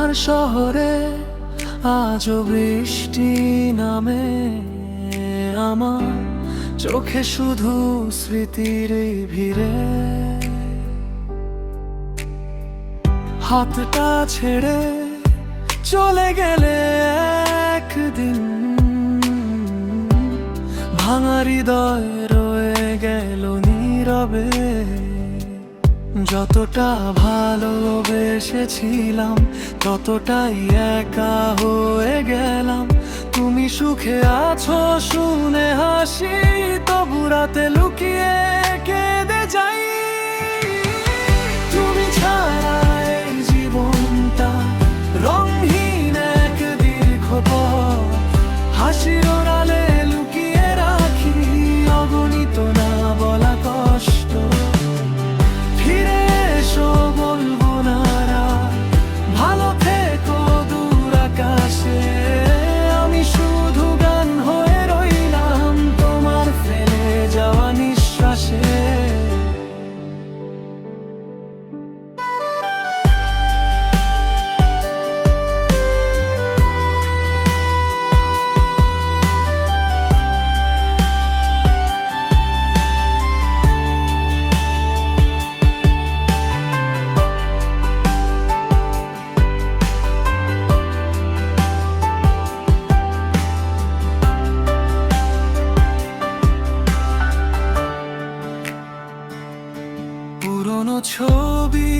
আমার শহরে আজও বৃষ্টি নামে, আমার চোখে শুধু স্মৃতির ভিড়ে। হাতটা ছেড়ে চলে গেলে একদিন, ভাঙা হৃদয় রয়ে গেল নীরবে। যতটা ভালোবেসেছিলাম ততটাই একা হয়ে গেলাম। তুমি সুখে আছো শুনে হাসি, তবু রাতে লুকিয়ে কেঁদে যাই। তুমি ছাড়া এই জীবনটা রঙহীন এক দীর্ঘ পথ। হাসির ওড়ালে লুকিয়ে রাখি অগণিত না বলা কষ্ট। ফিরে এসো বলবো না রাত, ভালো থেকো দূর আকাশে। আমি শুধু গান হয়ে রইলাম তোমার ফেলে যাওয়া নিঃশ্বাসে। পুরনো ছবি